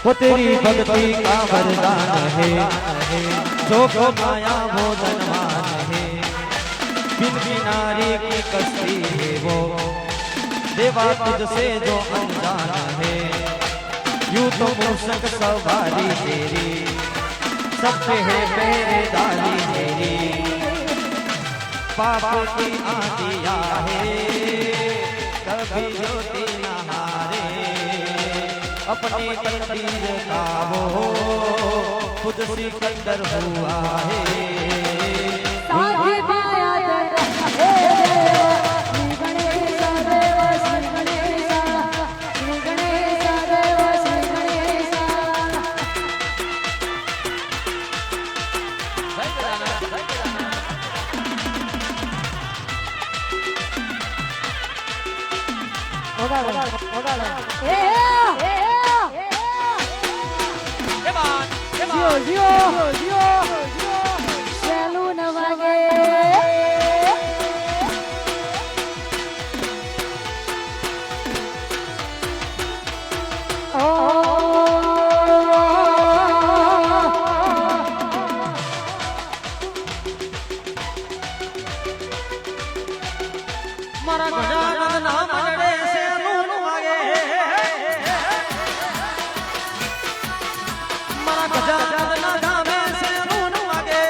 वो तेरी भक्ति का वरदान है, जो माया वो धनवान है। बिन बिनारी की कश्ती है वो, देवा तुझसे जो अनजान है। यूं तो मूषक सवारी तेरी, सब पे है पहरेदारी तेरी। पाप की आंधिया है, कभी ज्योति न हारे। अपनी तकदीर का वो खुद सिकंदर हुआ है। મારા ગજાનંદ ના મંડળે શેલું વાગે, મારા ગજાનંદ ના ધામે શેલું વાગે.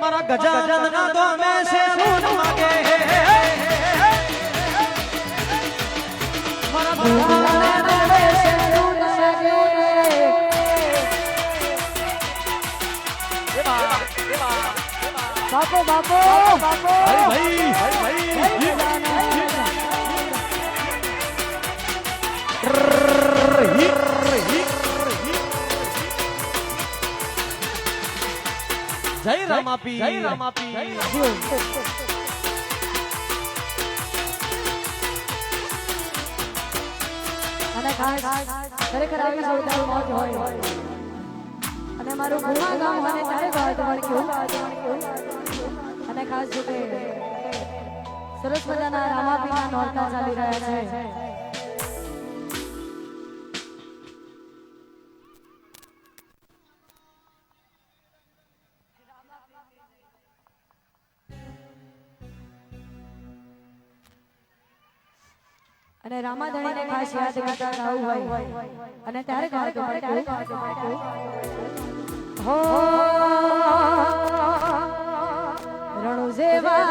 મારા ગજાનંદ ના ધામે શેલું વાગે, બાપો બાપો બાપો ભાઈ ભાઈ જય રામાપી, જય રામાપી. અને ખાસ ખરેખર આવી જોરદાર મોજ હોય અને મારું ગુમા ગામ અને તારે ગાવ તમારે અને ખાસ જો કે સરસ મજાના રામાપીના નોરતા ચાલી રહ્યા છે. અને રામાધણીને ખાસ યાદ કરતા ગાવું હોય અને ત્યારે ગાતો હો રણુ જેવા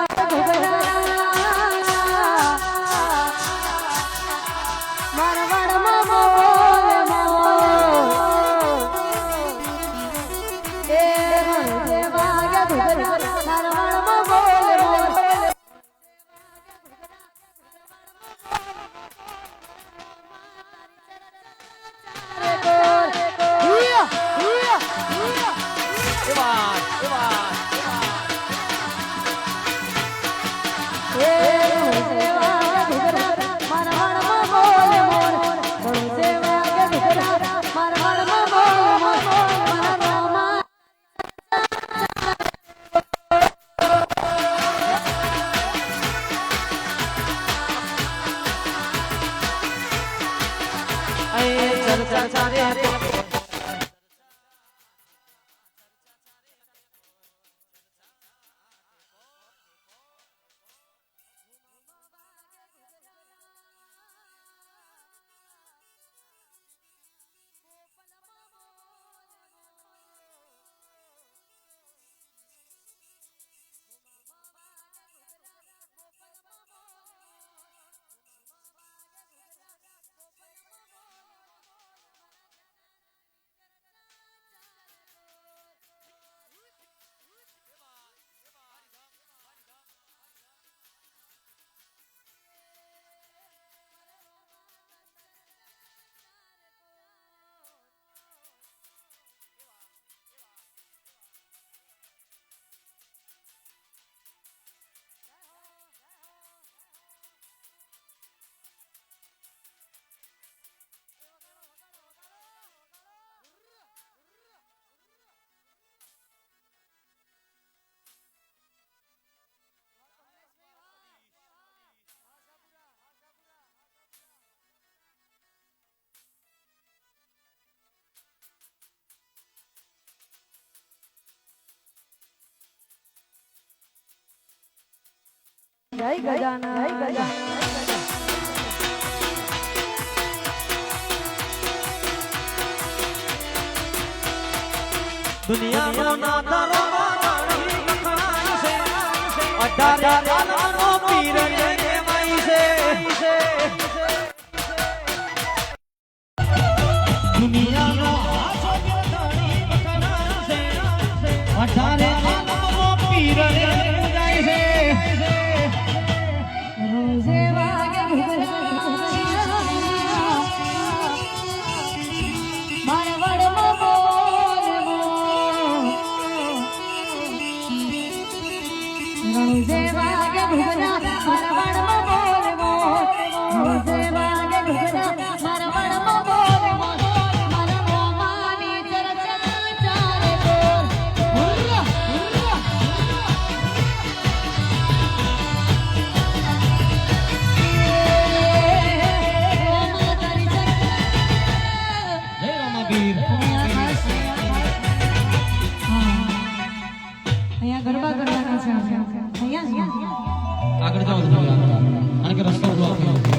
જય ગજાનન જય ગજાનન દુનિયાનો નાથરો મારી વખણાય છે 18 આલમનો પીર ને કહેવાય છે દુનિયાનો આસો ગરદાણી વખણાય છે 18 આલમનો પીર ને કહેવાય છે રોજે વાગે ઘુઘરા રોજે વાગે ઘુઘરા મારા વડમાં બોલવો રોજે વાગે ઘુઘરા મારા વડમાં બોલવો મારા મોમાની ચર્ચા ચાલે બોલ હુર્રા હુર્રા રોમા તારી ચર્ચા જય રામાબીર અહીંયા ગરબા કરવાના છે અહીંયા આગળ જાઓ અને કે રસ્તો બ્લોક થયો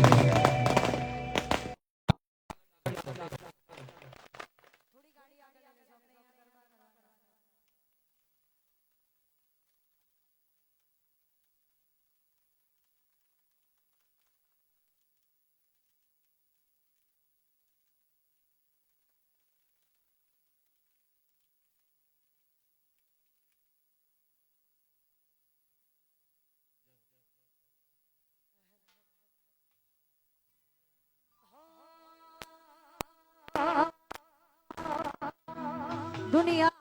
દુનિયા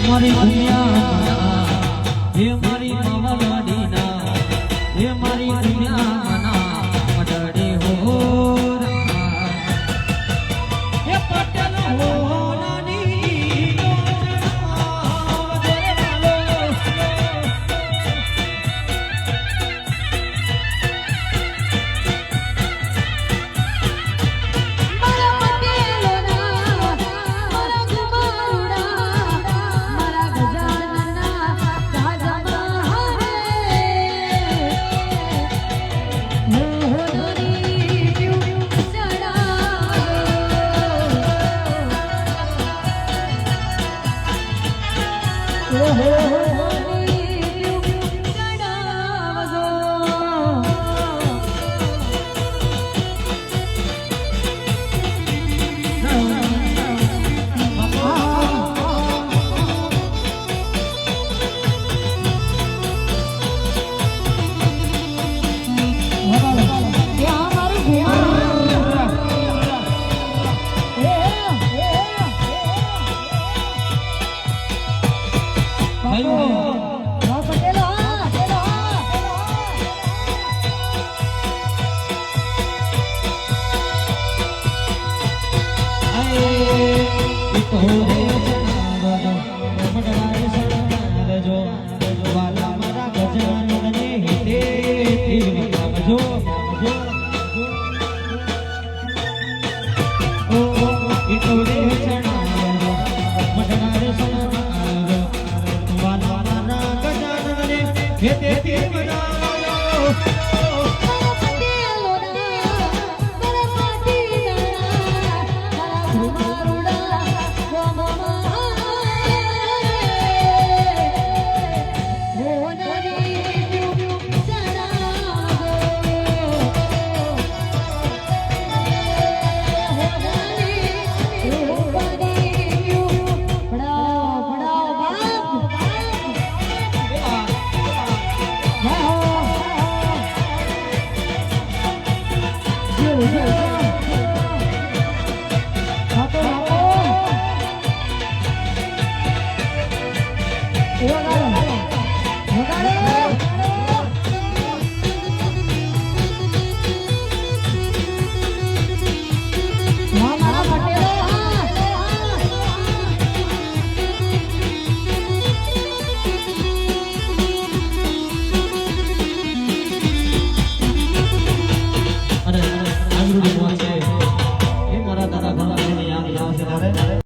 મારી દુનિયા હે મારી માવલાડીના હે મારી દુનિયા મડડે હો હે પટેલ હો નાની Oh